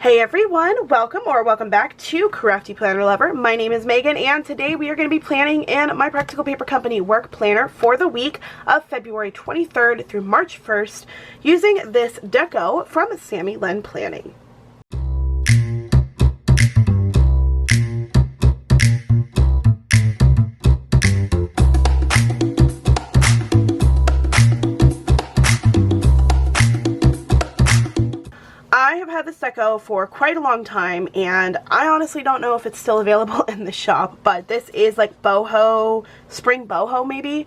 Hey everyone, welcome back to CraftyPlannerLovR. My name is Megan and today we are going to be planning in my Practical Paper Company work planner for the week of February 23rd through March 1st using this deco from SammyLynnPlanning. I have had this deco for quite a long time and I honestly don't know if it's still available in the shop, but this is like Boho, spring Boho maybe.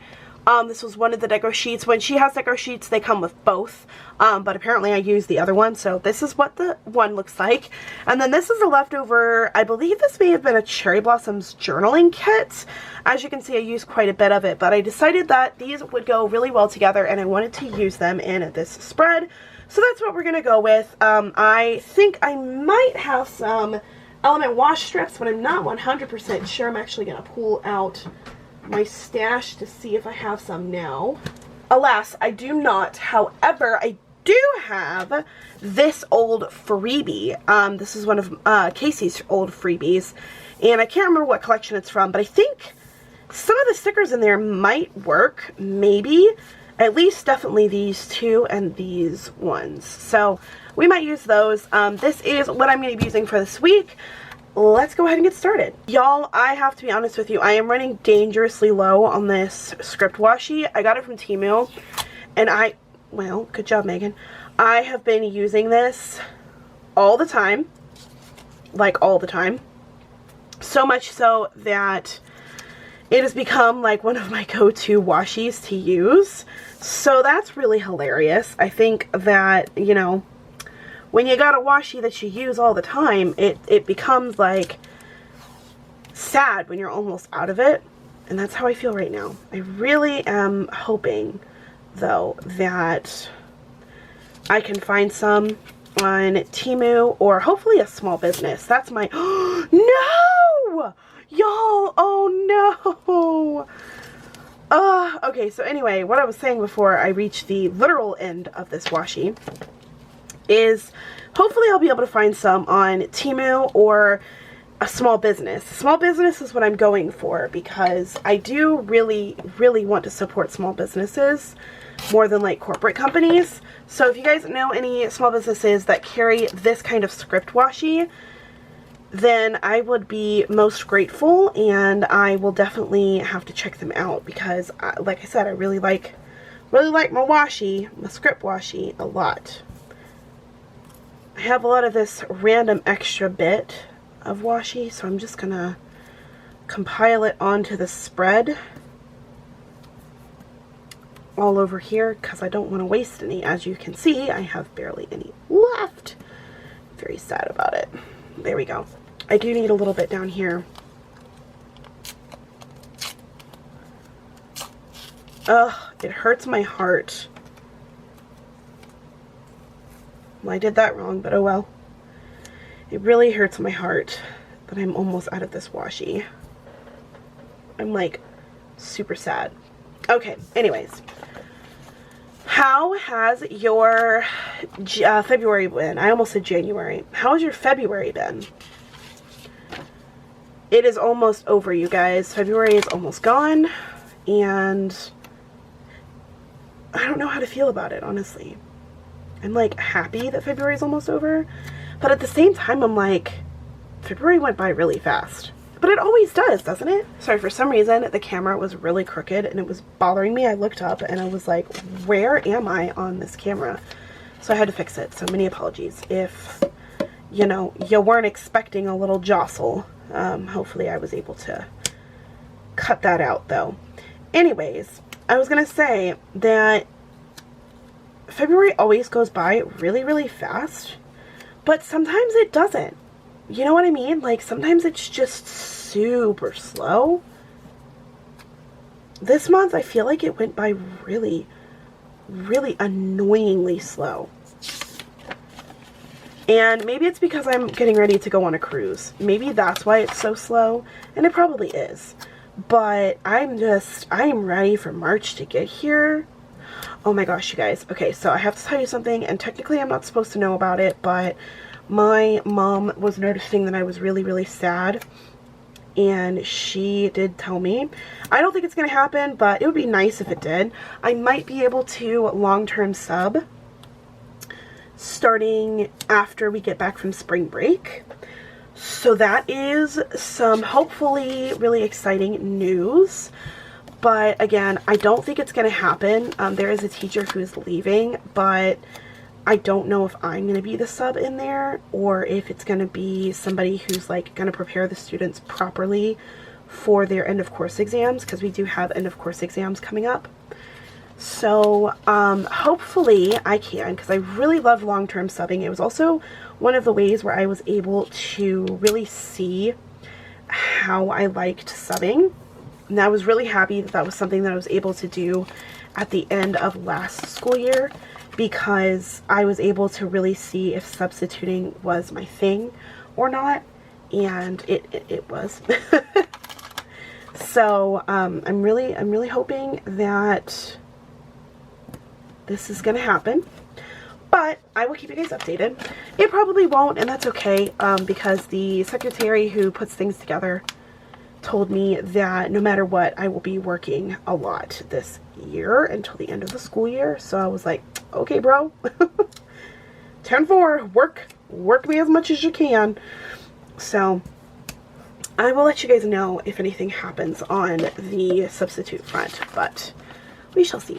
This was one of the deco sheets. When she has deco sheets, they come with both, but apparently I used the other one, so this is what the one looks like. And then this is a leftover, I believe this may have been a Cherry Blossoms journaling kit. As you can see, I used quite a bit of it, but I decided that these would go really well together and I wanted to use them in this spread. So that's what we're going to go with. I think I might have some element wash strips, but I'm not 100% sure. I'm actually going to pull out my stash to see if I have some now. Alas, I do not. However, I do have this old freebie. This is one of Casey's old freebies, and I can't remember what collection it's from, but I think some of the stickers in there might work, maybe. At least definitely these two and these ones. So we might use those. This is what I'm going to be using for this week. Let's go ahead and get started. Y'all, I have to be honest with you. I am running dangerously low on this script washi. I got it from Temu. And well, good job, Megan. I have been using this all the time. Like all the time. So much so that it has become like one of my go-to washies to use. So that's really hilarious. I think that, you know, when you got a washi that you use all the time, it becomes like sad when you're almost out of it. And that's how I feel right now. I really am hoping, though, that I can find some on Temu or hopefully a small business. That's my... No! Y'all, oh no! Okay, so anyway, what I was saying before I reach the literal end of this washi is hopefully I'll be able to find some on Temu or a small business. Small business is what I'm going for because I do really, really want to support small businesses more than like corporate companies. So if you guys know any small businesses that carry this kind of script washi, then I would be most grateful, and I will definitely have to check them out because, like I said, I really like my washi, my script washi, a lot. I have a lot of this random extra bit of washi, so I'm just gonna compile it onto the spread all over here because I don't want to waste any. As you can see, I have barely any left. Very sad about it. There we go. I do need a little bit down here. Ugh, it hurts my heart. Well, I did that wrong, but oh well. It really hurts my heart that I'm almost out of this washi. I'm like super sad. Okay, anyways. How has your February been? I almost said January. How has your February been? It is almost over, you guys. February is almost gone, and I don't know how to feel about it, honestly. I'm like happy that February is almost over, but at the same time, I'm like, February went by really fast. But it always does, doesn't it? Sorry, for some reason, the camera was really crooked and it was bothering me. I looked up and I was like, where am I on this camera? So I had to fix it. So many apologies if, you know, you weren't expecting a little jostle. Hopefully I was able to cut that out though. Anyways, I was going to say that February always goes by really, really fast, but sometimes it doesn't. You know what I mean? Like, sometimes it's just super slow. This month, I feel like it went by really, really annoyingly slow. And maybe it's because I'm getting ready to go on a cruise. Maybe that's why it's so slow, and it probably is. But I am ready for March to get here. Oh my gosh, you guys. Okay, so I have to tell you something, and technically I'm not supposed to know about it, but My mom was noticing that I was really, really sad, and she did tell me, I don't think it's going to happen, but it would be nice if it did. I might be able to long-term sub starting after we get back from spring break. So that is some hopefully really exciting news. But again, I don't think it's going to happen. There is a teacher who is leaving, but I don't know if I'm going to be the sub in there, or if it's going to be somebody who's like going to prepare the students properly for their end of course exams, because we do have end of course exams coming up. So hopefully I can, because I really love long-term subbing. It was also one of the ways where I was able to really see how I liked subbing. And I was really happy that that was something that I was able to do at the end of last school year, because I was able to really see if substituting was my thing or not, and it was. So I'm really hoping that this is gonna happen, but I will keep you guys updated. It probably won't, and that's okay, because the secretary who puts things together told me that no matter what, I will be working a lot this year until the end of the school year. So I was like, okay, bro, 10-4, work me as much as you can. So I will let you guys know if anything happens on the substitute front, but we shall see.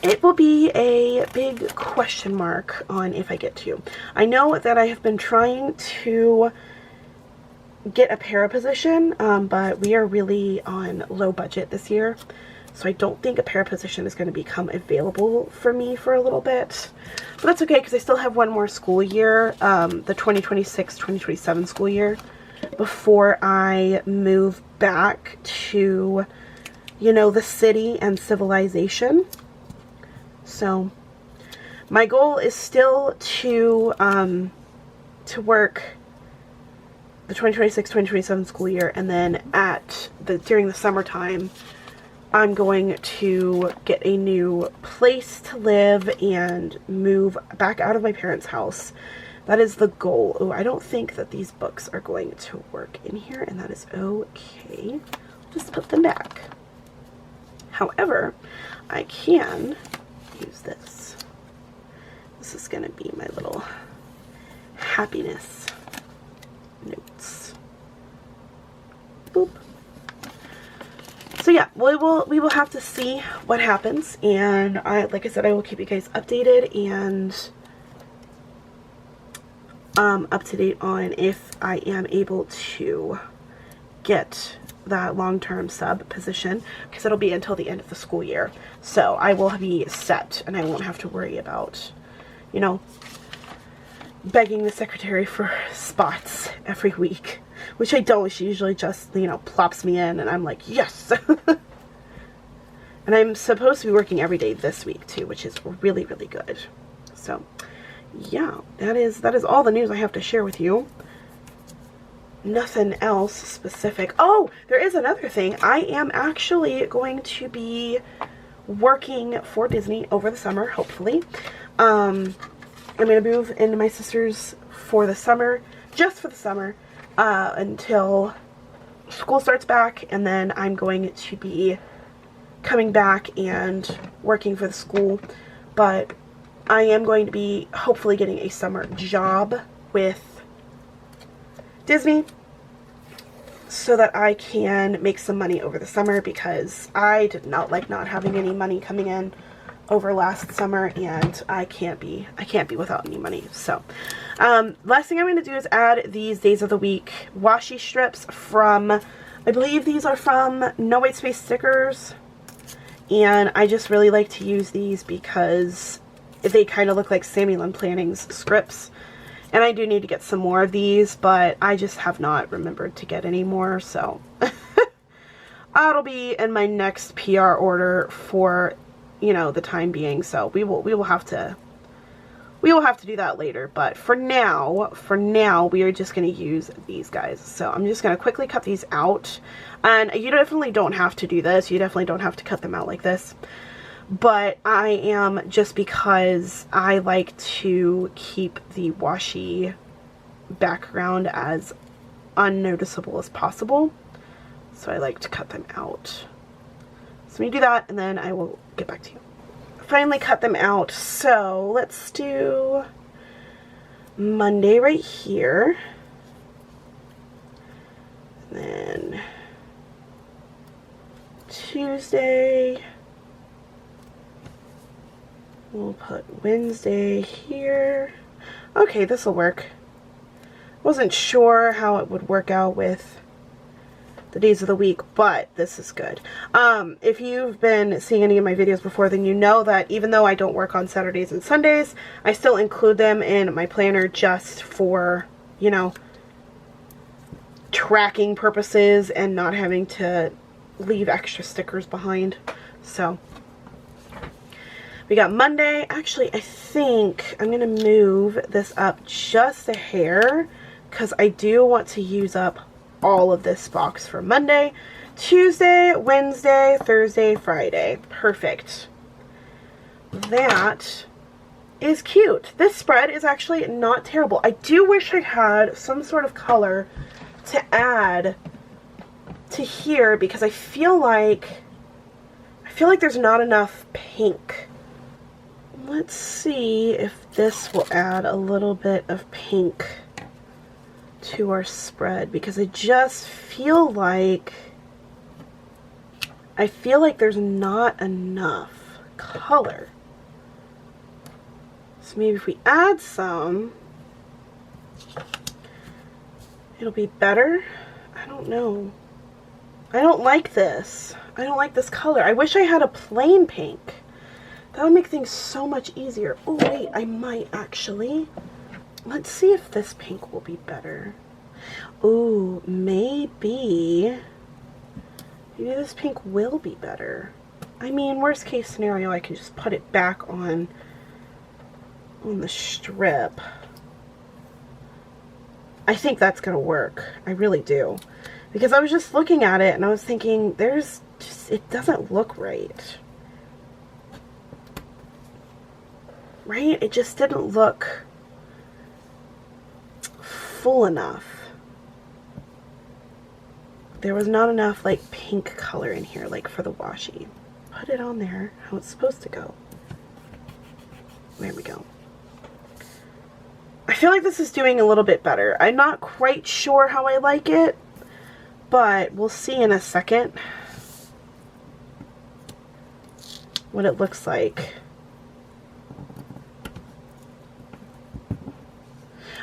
It will be a big question mark on if I get to. I know that I have been trying to get a para position, but we are really on low budget this year, so I don't think a para position is going to become available for me for a little bit. But that's okay, because I still have one more school year, the 2026-2027 school year, before I move back to, you know, the city and civilization. So my goal is still to work the 2026-2027 school year, and then during the summertime I'm going to get a new place to live and move back out of my parents' house. That is the goal. Oh, I don't think that these books are going to work in here, and that is okay. Just put them back. However, I can use this. This is going to be my little happiness notes. Boop. So yeah, we will have to see what happens, and like I said, I will keep you guys updated and up to date on if I am able to get that long-term sub position, because it'll be until the end of the school year. So I will be set, and I won't have to worry about, you know, begging the secretary for spots every week, which I don't. She usually just, you know, plops me in, and I'm like, yes. And I'm supposed to be working every day this week too, which is really, really good. So yeah, that is all the news I have to share with you. Nothing else specific. Oh, there is another thing. I am actually going to be working for Disney over the summer, hopefully. I'm going to move into my sister's for the summer, just for the summer, until school starts back, and then I'm going to be coming back and working for the school. But I am going to be hopefully getting a summer job with Disney so that I can make some money over the summer, because I did not like not having any money coming in over last summer, and I can't be without any money. So last thing I'm going to do is add these days of the week washi strips from, I believe these are from No White Space Stickers, and I just really like to use these because they kind of look like SammyLynnPlanning's scripts, and I do need to get some more of these, but I just have not remembered to get any more, so that'll be in my next PR order for, you know, the time being. So we will have to do that later, but for now we are just going to use these guys. So I'm just going to quickly cut these out, and you definitely don't have to do this. You definitely don't have to cut them out like this, but I am, just because I like to keep the washi background as unnoticeable as possible. So I like to cut them out. So let me do that and then I will get back to you. Finally cut them out. So let's do Monday right here. And then Tuesday. We'll put Wednesday here. Okay, this will work. Wasn't sure how it would work out with the days of the week, but this is good. If you've been seeing any of my videos before, then you know that even though I don't work on Saturdays and Sundays, I still include them in my planner just for, you know, tracking purposes and not having to leave extra stickers behind. So we got Monday. Actually, I think I'm going to move this up just a hair because I do want to use up all of this box for Monday. Tuesday, Wednesday, Thursday, Friday. Perfect. That is cute. This spread is actually not terrible. I do wish I had some sort of color to add to here because I feel like there's not enough pink. Let's see if this will add a little bit of pink to our spread because I just feel like there's not enough color. So maybe if we add some, it'll be better. I don't know. I don't like this. I don't like this color. I wish I had a plain pink. That would make things so much easier. Oh wait, I might actually. Let's see if this pink will be better. Ooh, maybe this pink will be better. I mean, worst case scenario, I can just put it back on the strip. I think that's gonna work. I really do. Because I was just looking at it and I was thinking, it doesn't look right. Right? It just didn't look full enough. There was not enough like pink color in here, like for the washi. Put it on there how it's supposed to go. There we go. I feel like this is doing a little bit better. I'm not quite sure how I like it, but we'll see in a second what it looks like.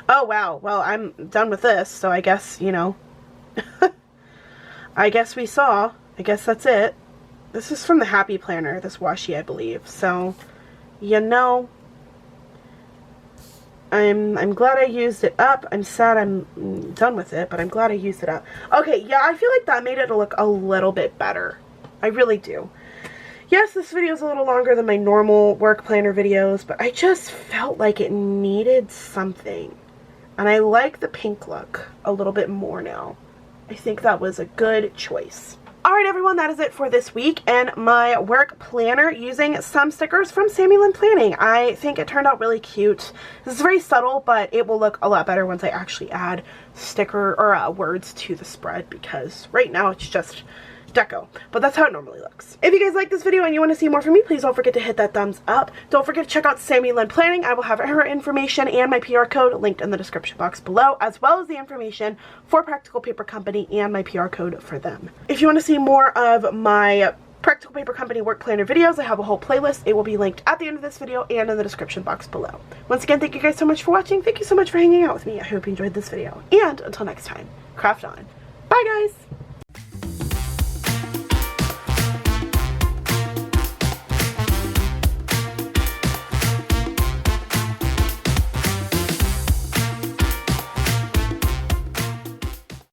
Oh wow, well I'm done with this, so I guess, you know, I guess that's it. This is from the Happy Planner, this washi, I believe. So, you know, I'm glad I used it up. I'm sad I'm done with it, but I'm glad I used it up. Okay, yeah, I feel like that made it look a little bit better. I really do. Yes, this video is a little longer than my normal work planner videos, but I just felt like it needed something. And I like the pink look a little bit more now. I think that was a good choice. Alright everyone, that is it for this week and my work planner using some stickers from SammyLynnPlanning. I think it turned out really cute. This is very subtle, but it will look a lot better once I actually add sticker or words to the spread, because right now it's just deco, but that's how it normally looks. If you guys like this video and you want to see more from me, please don't forget to hit that thumbs up. Don't forget to check out SammyLynnPlanning. I will have her information and my PR code linked in the description box below, as well as the information for Practical Paper Company and my PR code for them. If you want to see more of my Practical Paper Company work planner videos, I have a whole playlist. It will be linked at the end of this video and in the description box below. Once again, thank you guys so much for watching. Thank you so much for hanging out with me. I hope you enjoyed this video. And until next time, craft on. Bye guys!